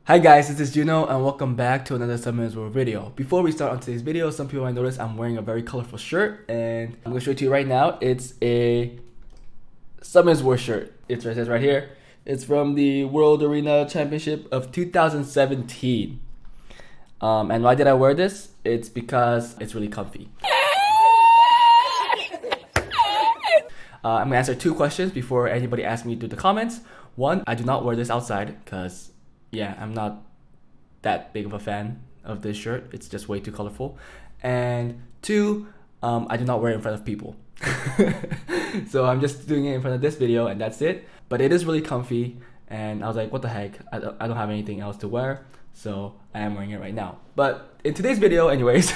Hi guys, this is Juno and welcome back to another 7 Minutes Worth video. Before we start on today's video, some people might notice I'm wearing a very colorful shirt and I'm going to show it to you right now. It's a 7 Minutes Worth shirt. It says right here. It's from the World Arena Championship of 2017. And why did I wear this? It's because it's really comfy. I'm going to answer 2 questions before anybody asks me through the comments. 1, I do not wear this outside because yeah, I'm not that big of a fan of this shirt. It's just way too colorful. And 2, I do not wear it in front of people. So I'm just doing it in front of this video and that's it. But it is really comfy and I was like, what the heck? I don't have anything else to wear. So I am wearing it right now. But in today's video anyways,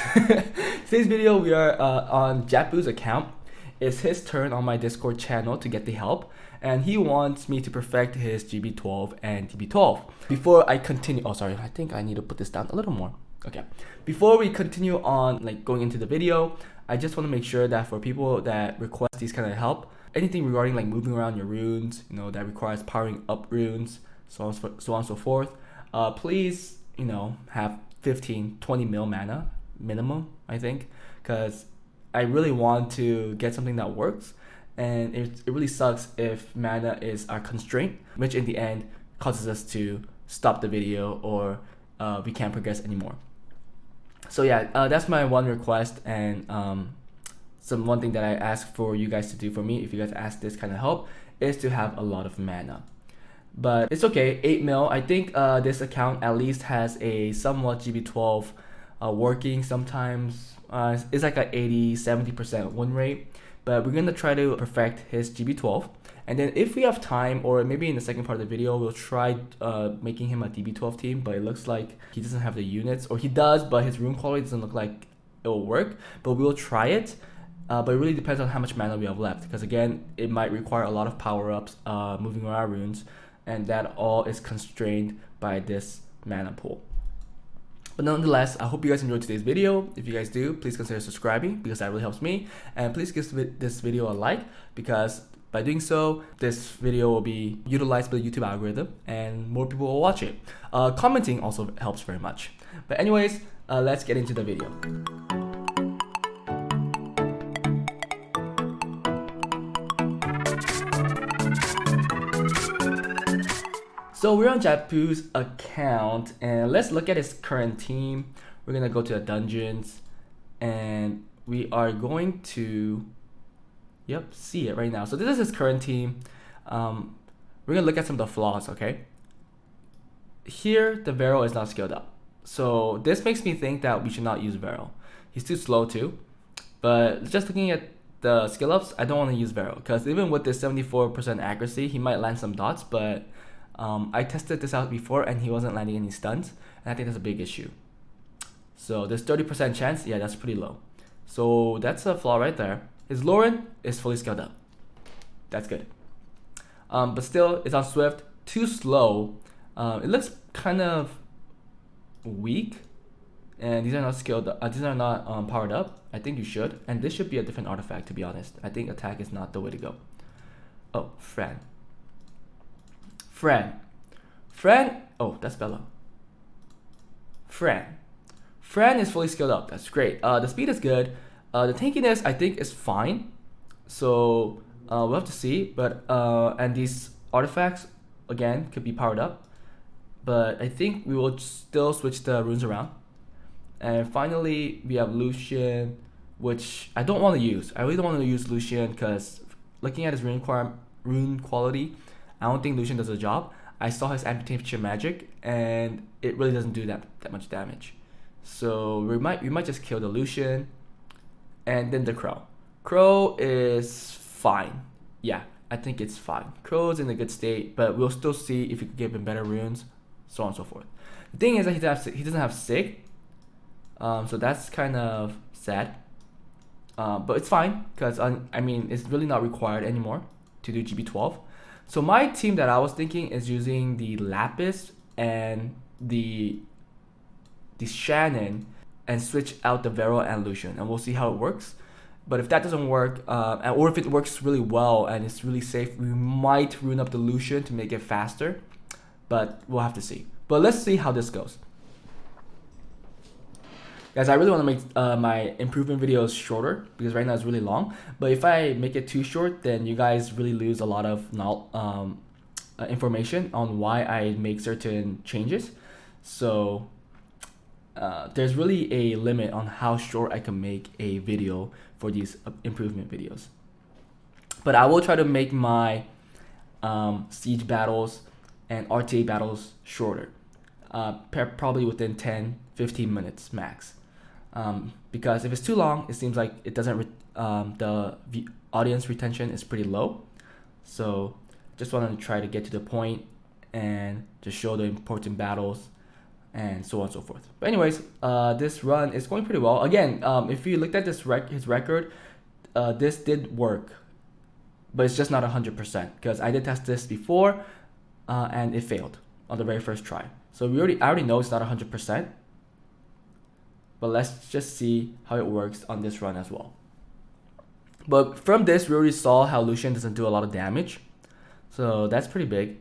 today's video we are on JAPUU's account. It's his turn on my Discord channel to get the help. And he wants me to perfect his GB12 and GB12. Before I continue, oh sorry, I think I need to put this down a little more. Okay, before we continue on going into the video, I just want to make sure that for people that request these kind of help, anything regarding moving around your runes, that requires powering up runes, so on and so forth, please, have 15-20 mil mana minimum, I think, because I really want to get something that works. And it really sucks if mana is our constraint, which in the end causes us to stop the video or we can't progress anymore. So yeah, that's my one request and one thing that I ask for you guys to do for me if you guys ask this kind of help is to have a lot of mana. But it's okay, 8 mil. I think this account at least has a somewhat GB12 working sometimes. It's like a 80-70% win rate. But we're going to try to perfect his GB12. And then if we have time, or maybe in the second part of the video, we'll try making him a DB12 team. But it looks like he doesn't have the units. Or he does, but his rune quality doesn't look like it will work. But we'll try it. But it really depends on how much mana we have left. Because again, it might require a lot of power-ups, moving around our runes. And that all is constrained by this mana pool. But nonetheless, I hope you guys enjoyed today's video. If you guys do, please consider subscribing because that really helps me. And please give this video a like because by doing so, this video will be utilized by the YouTube algorithm and more people will watch it. Commenting also helps very much. But anyways, let's get into the video. So we're on JAPUU's account and let's look at his current team. We're gonna go to the dungeons and we are going to, see it right now. So this is his current team. We're gonna look at some of the flaws, okay? Here, the VERO is not skilled up. So this makes me think that we should not use VERO. He's too slow too. But just looking at the skill ups, I don't wanna use VERO because even with this 74% accuracy, he might land some dots, but I tested this out before and he wasn't landing any stuns, and I think that's a big issue. So this 30% chance, yeah, that's pretty low. So that's a flaw right there. His Lauren is fully scaled up. That's good. But still, it's on Swift, too slow. It looks kind of weak, and these are not scaled up. These are not powered up. I think you should, and this should be a different artifact to be honest. I think attack is not the way to go. Oh, Fran, oh, that's Bella. Fran is fully skilled up, that's great. The speed is good. The tankiness I think is fine. So we'll have to see, but and these artifacts again could be powered up. But I think we will still switch the runes around. And finally we have Lucian, which I don't want to use. I really don't want to use Lucian because looking at his rune quality, I don't think Lucian does a job. I saw his amputation magic and it really doesn't do that much damage. So we might just kill the Lucian and then the Crow. Crow is fine. Yeah, I think it's fine. Crow's in a good state, but we'll still see if we can give him better runes, so on and so forth. The thing is that he doesn't have Sig, so that's kind of sad. But it's fine because I mean it's really not required anymore to do GB12. So my team that I was thinking is using the Lapis and the Shannon and switch out the VERO and Lucian, and we'll see how it works. But if that doesn't work, or if it works really well and it's really safe, we might rune up the Lucian to make it faster. But we'll have to see. But let's see how this goes. Guys, I really want to make my improvement videos shorter because right now it's really long. But if I make it too short, then you guys really lose a lot of information on why I make certain changes. So there's really a limit on how short I can make a video for these improvement videos. But I will try to make my siege battles and RTA battles shorter, probably within 10-15 minutes max. Because if it's too long, it seems like it doesn't the audience retention is pretty low. So just wanted to try to get to the point and just show the important battles and so on and so forth. But anyways, this run is going pretty well. Again, if you looked at his record, this did work, but it's just not 100% because I did test this before and it failed on the very first try. So I already know it's not 100%. But let's just see how it works on this run as well. But from this, we already saw how Lucian doesn't do a lot of damage. So that's pretty big.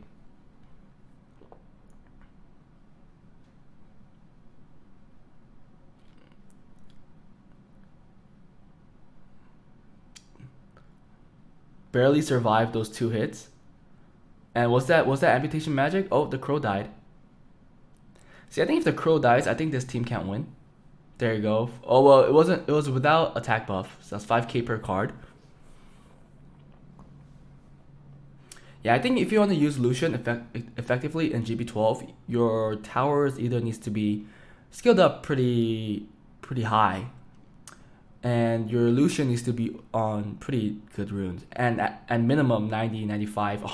Barely survived those 2 hits. And was that amputation magic? Oh, the crow died. See, I think if the crow dies, I think this team can't win. There you go. Oh, well, it was without attack buff. So that's 5k per card. Yeah, I think if you want to use Lucian effectively in GB12, your towers either needs to be skilled up pretty high, and your Lucian needs to be on pretty good runes, and at minimum 90, 95.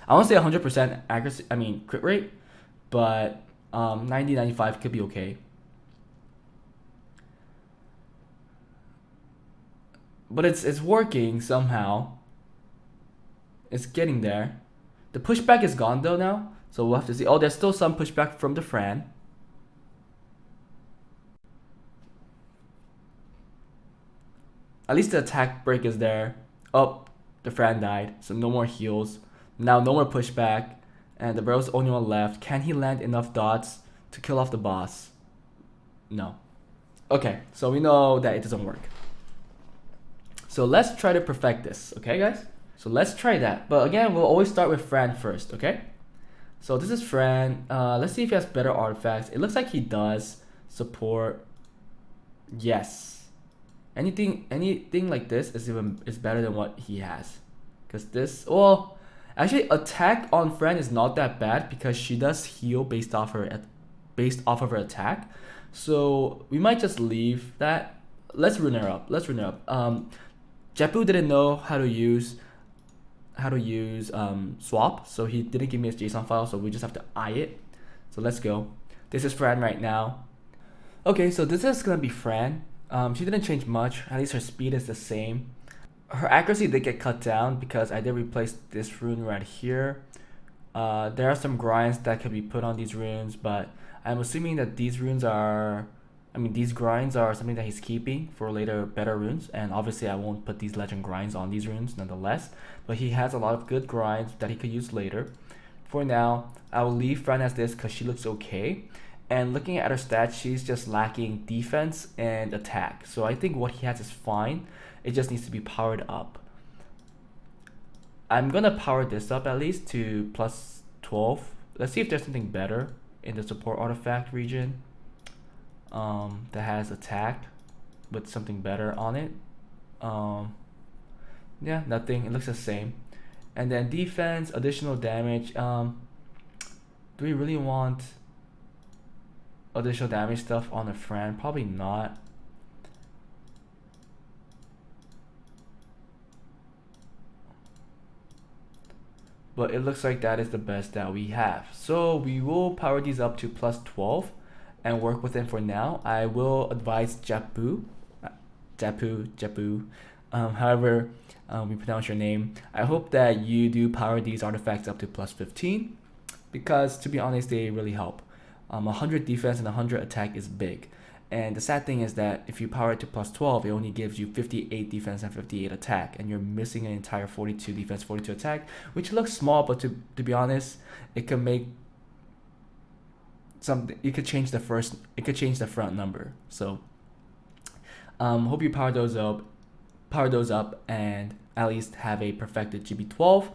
I won't say 100% accuracy. I mean crit rate, but 90, 95 could be okay. But it's working somehow. It's getting there. The pushback is gone though now, so we'll have to see. Oh, there's still some pushback from the Fran. At least the attack break is there. Oh, the Fran died, so no more heals. Now no more pushback, and the Vero's the only one left. Can he land enough dots to kill off the boss? No. Okay, so we know that it doesn't work. So let's try to perfect this, okay guys? So let's try that. But again, we'll always start with Fran first, okay? So this is Fran. Let's see if he has better artifacts. It looks like he does. Support. Yes. Anything like this is better than what he has. Because this, well, actually attack on Fran is not that bad because she does heal based off of her attack. So we might just leave that. Let's rune her up. JAPUU didn't know how to use swap, so he didn't give me his JSON file, so we just have to eye it. So let's go. This is Fran right now. Okay, so this is gonna be Fran. She didn't change much. At least her speed is the same. Her accuracy did get cut down because I did replace this rune right here. There are some grinds that could be put on these runes, but I'm assuming that these grinds are something that he's keeping for later better runes, and obviously I won't put these legend grinds on these runes nonetheless, but he has a lot of good grinds that he could use later. For now, I will leave Fran as this because she looks okay, and looking at her stats, she's just lacking defense and attack, so I think what he has is fine. It just needs to be powered up. I'm gonna power this up at least to plus 12. Let's see if there's something better in the support artifact region that has attack with something better on it. Yeah, nothing. It looks the same. And then defense, additional damage. Do we really want additional damage stuff on a Fran? Probably not. But it looks like that is the best that we have. So we will power these up to plus 12 and work with them for now. I will advise JAPUU, however we pronounce your name. I hope that you do power these artifacts up to plus 15 because to be honest, they really help. 100 defense and 100 attack is big. And the sad thing is that if you power it to plus 12, it only gives you 58 defense and 58 attack, and you're missing an entire 42 defense, 42 attack, which looks small, but to be honest, it can make something, you could change the first, it could change the front number. So hope you power those up and at least have a perfected GB12.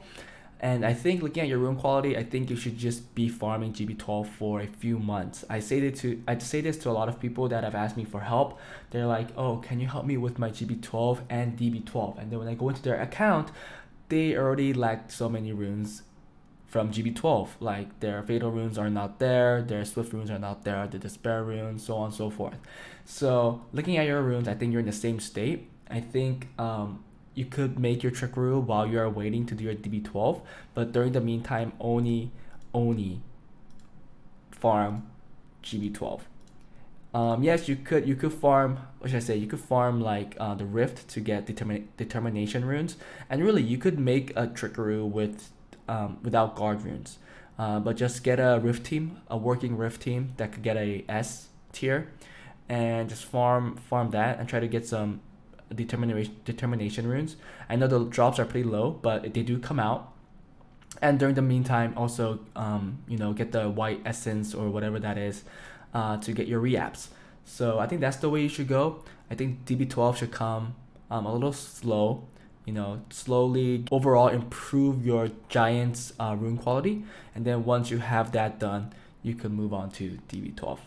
And I think looking at your rune quality, I think you should just be farming GB12 for a few months. I say this to a lot of people that have asked me for help. They're like, oh, can you help me with my GB12 and DB12? And then when I go into their account, they already lacked so many runes from GB12. Like their fatal runes are not there, their swift runes are not there, the despair runes, so on and so forth. So looking at your runes, I think you're in the same state. I think you could make your trick rule while you are waiting to do your DB12, but during the meantime, only farm GB12. Yes, you could farm. What should I say? You could farm like the Rift to get determination runes, and really you could make a trick rule with without guard runes, but just get a Rift team, a working Rift team that could get a S tier, and just farm that and try to get some determination runes. I know the drops are pretty low, but they do come out. And during the meantime, also get the white essence or whatever that is to get your reaps. So I think that's the way you should go. I think DB12 should come a little slow, slowly overall improve your giant's rune quality, and then once you have that done, you can move on to DB12.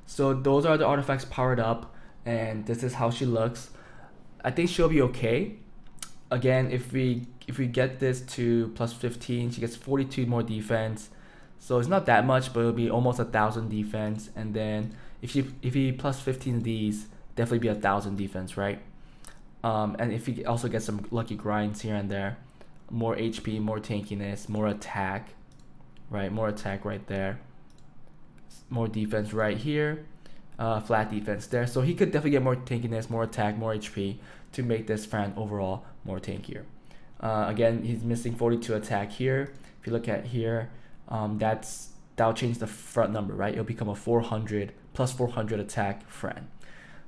So those are the artifacts powered up, and this is how she looks. I think she'll be okay. Again, if we get this to plus 15, she gets 42 more defense. So it's not that much, but it'll be almost 1,000 defense. And then if he plus 15 these, definitely be 1,000 defense, right? And if he also gets some lucky grinds here and there, more HP, more tankiness, more attack, right? More attack right there. More defense right here. Flat defense there, so he could definitely get more tankiness, more attack, more HP to make this Fran overall more tankier. Again, he's missing 42 attack here. If you look at here, that'll change the front number, right? It'll become a 400 plus 400 attack Fran.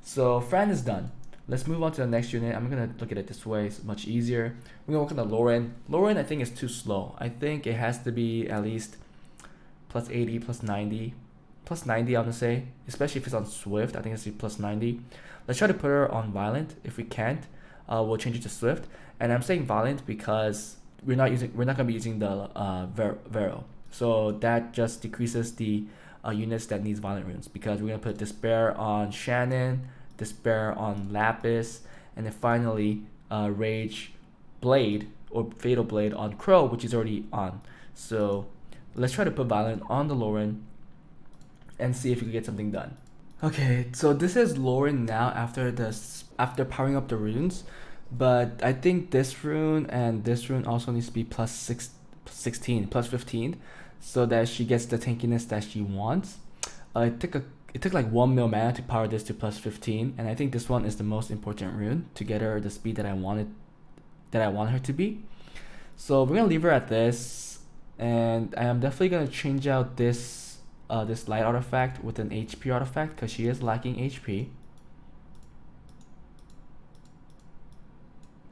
So Fran is done. Let's move on to the next unit. I'm gonna look at it this way, it's much easier. We're gonna work on the Lauren. Lauren, I think, is too slow. I think it has to be at least plus 80, plus 90. Plus 90, I'm gonna say, especially if it's on Swift. I think it's plus 90. Let's try to put her on Violent. If we can't, we'll change it to Swift. And I'm saying Violent because we're not gonna be using the VERO. So that just decreases the units that needs Violent runes, because we're gonna put Despair on Shannon, Despair on Lapis, and then finally Rage Blade or Fatal Blade on Crow, which is already on. So let's try to put Violent on the Lauren and see if we can get something done. Okay, so this is Lauren now after powering up the runes, but I think this rune and this rune also needs to be plus 16, plus 15, so that she gets the tankiness that she wants. It took like 1 mil mana to power this to plus 15, and I think this one is the most important rune to get her the speed that I want her to be. So we're gonna leave her at this, and I am definitely gonna change out this light artifact with an HP artifact, because she is lacking HP.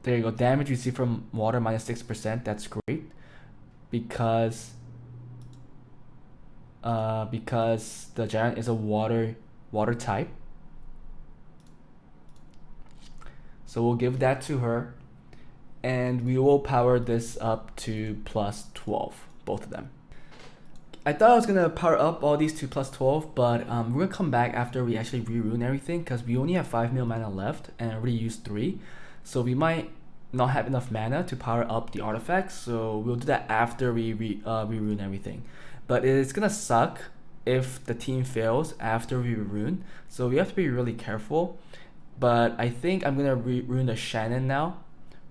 There you go. Damage received from water minus 6%. That's great, because the giant is a water type. So we'll give that to her, and we will power this up to plus 12, both of them. I thought I was gonna power up all these to plus 12, but we're gonna come back after we actually re-rune everything, because we only have 5 mil mana left and I already used 3, so we might not have enough mana to power up the artifacts. So we'll do that after we re-rune everything. But it's gonna suck if the team fails after we rune, so we have to be really careful. But I think I'm gonna rune the Shannon now,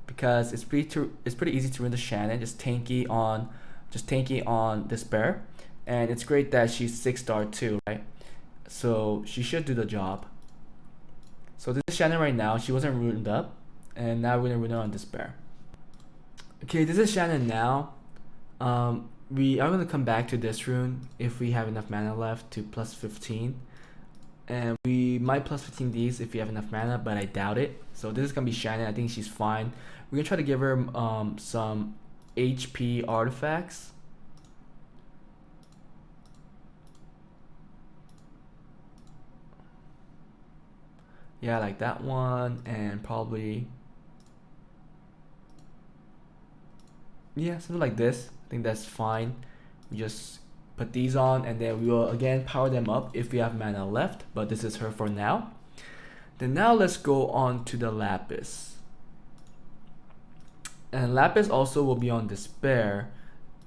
because it's pretty easy to rune the Shannon. Just tanky on Despair. And it's great that she's 6-star too, right? So she should do the job. So this is Shannon right now. She wasn't runed up, and now we're gonna rune her on Despair. Okay, this is Shannon now. We are gonna come back to this rune if we have enough mana left to plus 15, and we might plus 15 these if we have enough mana, but I doubt it. So this is gonna be Shannon. I think she's fine. We're gonna try to give her some HP artifacts. Yeah, like that one, and probably, yeah, something like this. I think that's fine. We just put these on, and then we will again power them up if we have mana left, but this is her for now. Then now let's go on to the Lapis. And Lapis also will be on Despair.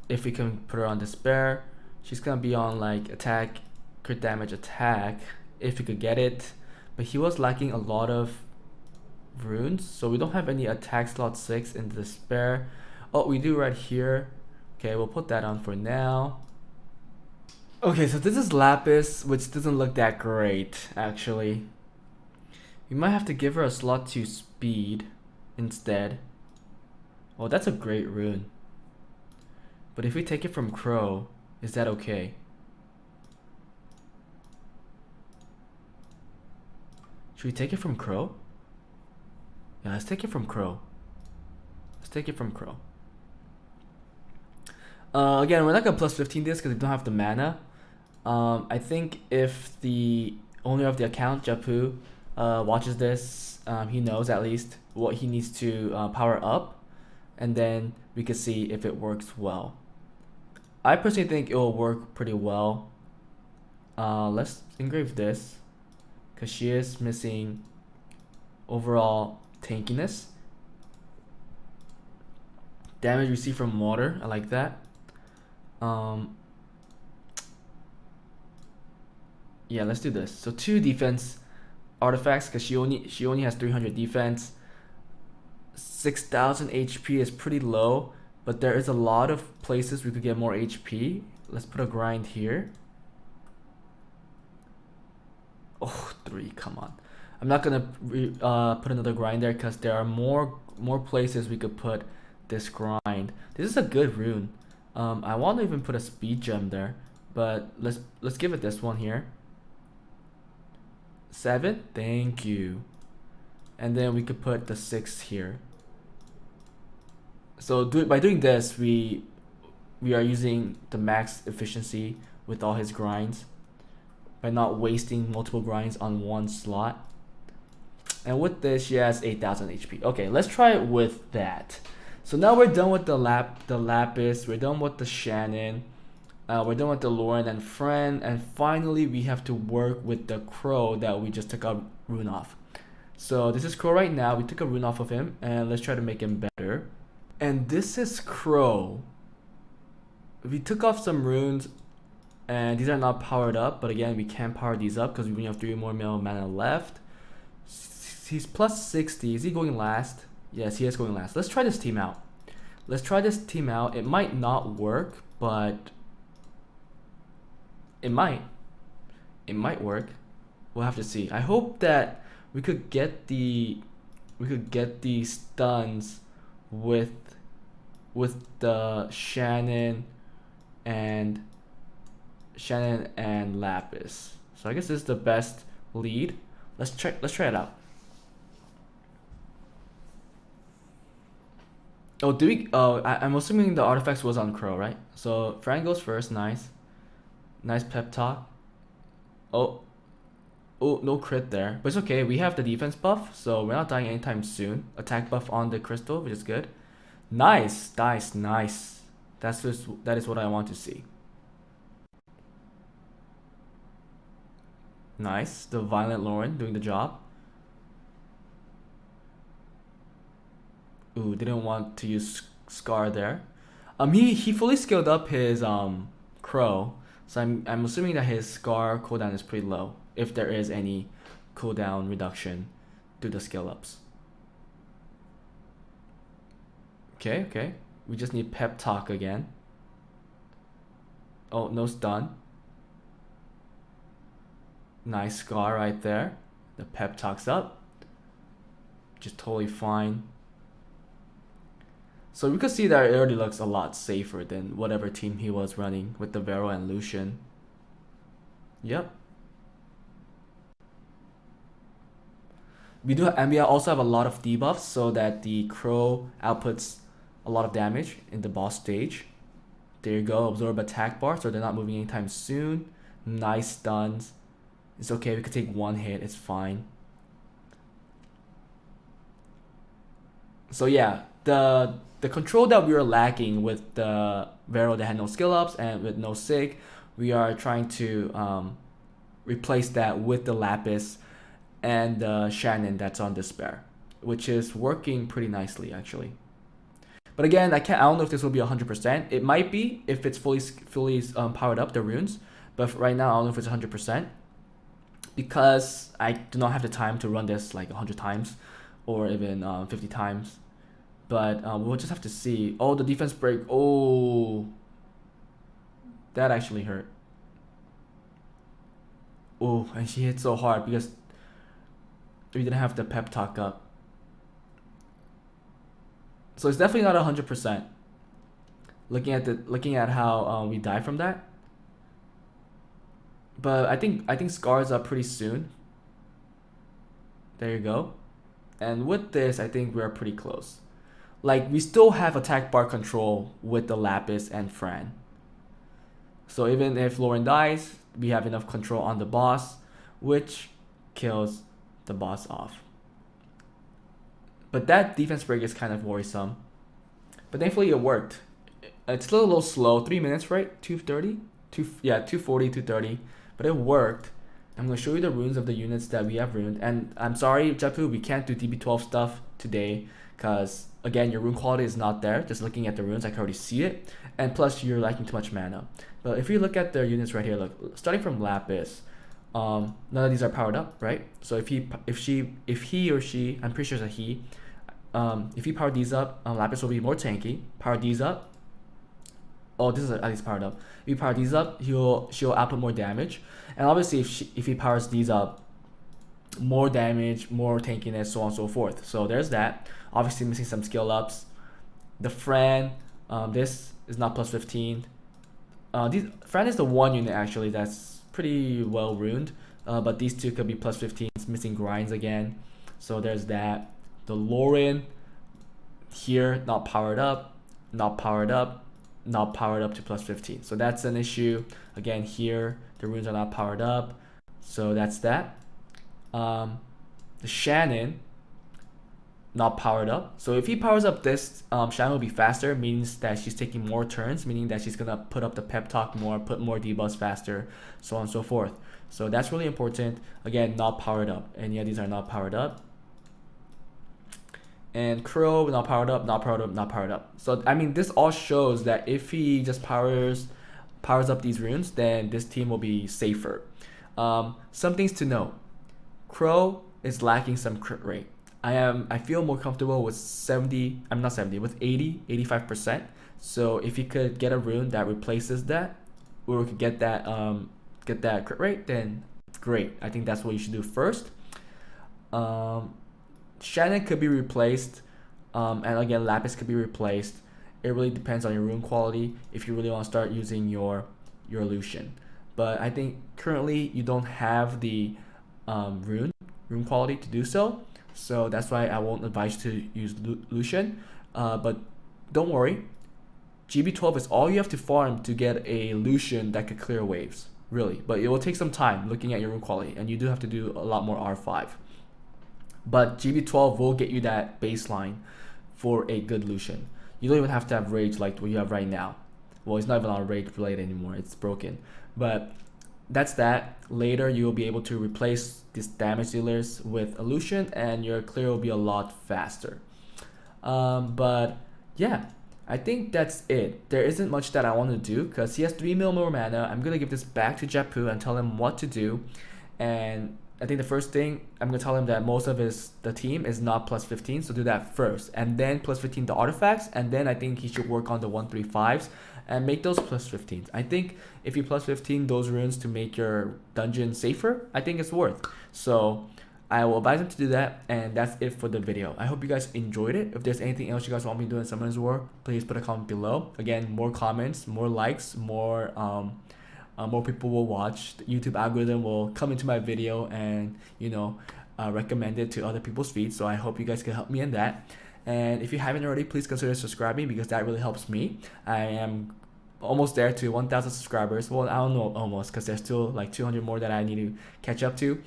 If we can put her on Despair, she's gonna be on like attack, crit damage, attack, if we could get it. But he was lacking a lot of runes, so we don't have any attack slot 6 in Despair. Oh, we do right here. Okay, we'll put that on for now. Okay, so this is Lapis, which doesn't look that great, actually. We might have to give her a slot 2 speed instead. Oh, that's a great rune. But if we take it from Crow, is that okay? Should we take it from Crow? Yeah, let's take it from Crow. Let's take it from Crow. Again, we're not gonna plus 15 this because we don't have the mana. I think if the owner of the account, JAPUU, watches this, he knows at least what he needs to power up, and then we can see if it works well. I personally think it will work pretty well. Let's engrave this because she is missing overall tankiness. Damage received from water, I like that. Yeah, let's do this. So 2 defense artifacts because she only has 300 defense. 6,000 HP is pretty low, but there is a lot of places we could get more HP. Let's put a grind here. Oh, 3, come on. I'm not gonna put another grind there because there are more places we could put this grind. This is a good rune. I want to even put a speed gem there, but let's give it this one here. 7, thank you. And then we could put the 6 here. So by doing this, we are using the max efficiency with all his grinds by not wasting multiple grinds on one slot. And with this, she has 8,000 HP. Okay, let's try it with that. So now we're done with the Lapis, we're done with the Shannon, we're done with the Lauren and Friend, and finally we have to work with the Crow that we just took a rune off. So this is Crow right now, we took a rune off of him, and let's try to make him better. And this is Crow. We took off some runes, and these are not powered up, but again, we can power these up because we only have 3 more mana left. He's plus 60, is he going last? Yes, he is going last. Let's try this team out. It might not work, but it might work. We'll have to see. I hope that we could get the stuns with the Shannon and Lapis. So I guess this is the best lead. Let's try it out. Oh, I'm assuming the artifacts was on Crow, right? So Fran goes first, nice pep talk. Oh, no crit there, but it's okay. We have the defense buff, so we're not dying anytime soon. Attack buff on the crystal, which is good. Nice. That is what I want to see. Nice, the violent Lauren doing the job. Ooh, didn't want to use Scar there. He fully scaled up his Crow, so I'm assuming that his Scar cooldown is pretty low, if there is any cooldown reduction to the skill ups. Okay. We just need pep talk again. Oh, no stun. Nice Scar right there. The pep talk's up. Just totally fine. So we could see that it already looks a lot safer than whatever team he was running with the VERO and Lucian. Yep. We also have a lot of debuffs so that the Crow outputs a lot of damage in the boss stage. There you go, absorb attack bar so they're not moving anytime soon. Nice stuns. It's okay, we could take 1 hit, it's fine. So yeah, the control that we were lacking with the VERO that had no skill ups and with no SIG, we are trying to replace that with the Lapis and the Shannon that's on Despair, which is working pretty nicely actually. But again, I don't know if this will be 100%. It might be if it's fully powered up, the runes. But right now, I don't know if it's 100% because I do not have the time to run this like 100 times or even 50 times. But we'll just have to see. Oh, the defense break. Oh, that actually hurt. Oh, and she hit so hard because we didn't have the pep talk up. So it's definitely not 100%. Looking at how we die from that. But I think scars up pretty soon. There you go. And with this, I think we're pretty close. Like, we still have attack bar control with the Lapis and Fran. So even if Lauren dies, we have enough control on the boss, which kills the boss off. But that defense break is kind of worrisome. But thankfully it worked. It's still a little slow. 3 minutes, right? 230? 240, 230. But it worked. I'm going to show you the runes of the units that we have runed. And I'm sorry, JAPUU, we can't do DB12 stuff today. Because, again, your rune quality is not there. Just looking at the runes, I can already see it. And plus, you're lacking too much mana. But if you look at the units right here, look, starting from Lapis, none of these are powered up, right? So if he or she, I'm pretty sure it's a he, if you power these up, Lapis will be more tanky. Power these up. Oh, this is at least powered up. If you power these up, she'll output more damage. And obviously, if he powers these up, more damage, more tankiness, so on and so forth. So there's that. Obviously, missing some skill ups. The Fran, this is not plus 15. Fran is the one unit actually that's pretty well ruined. But these two could be plus 15. It's missing grinds again. So there's that. The Lauren here, not powered up, not powered up, not powered up to plus 15. So that's an issue. Again, here, the runes are not powered up. So that's that. The Shannon, not powered up. So if he powers up this, Shannon will be faster, means that she's taking more turns, meaning that she's gonna put up the pep talk more, put more debuffs faster, so on and so forth. So that's really important. Again, not powered up. And yeah, these are not powered up. And Crow, not powered up, not powered up, not powered up. So I mean, this all shows that if he just powers up these runes, then this team will be safer. Some things to know. Crow is lacking some crit rate. I feel more comfortable with 80, 85%. So if you could get a rune that replaces that, or we could get that crit rate, then great. I think that's what you should do first. Shannon could be replaced, and again, Lapis could be replaced. It really depends on your rune quality if you really want to start using your Lucian. But I think currently you don't have the rune quality to do so. So that's why I won't advise you to use Lucian. But don't worry, GB12 is all you have to farm to get a Lucian that could clear waves, really. But it will take some time looking at your rune quality, and you do have to do a lot more R5. But GB12 will get you that baseline for a good Lucian. You don't even have to have Rage like what you have right now. Well, it's not even on Rage Blade anymore, it's broken. But that's that. Later, you will be able to replace these damage dealers with a Lucian, and your clear will be a lot faster. But yeah, I think that's it. There isn't much that I want to do because he has 3 mil more mana. I'm going to give this back to JAPUU and tell him what to do. And I think the first thing, I'm going to tell him that most of the team is not plus 15, so do that first. And then plus 15 the artifacts, and then I think he should work on the 135s and make those plus 15s. I think if you plus 15 those runes to make your dungeon safer, I think it's worth. So I will advise him to do that, and that's it for the video. I hope you guys enjoyed it. If there's anything else you guys want me to do in Summoners War, please put a comment below. Again, more comments, more likes, more people will watch. The YouTube algorithm will come into my video and recommend it to other people's feeds. So I hope you guys can help me in that. And if you haven't already, please consider subscribing because that really helps me. I am almost there to 1,000 subscribers. Well, I don't know almost because there's still like 200 more that I need to catch up to.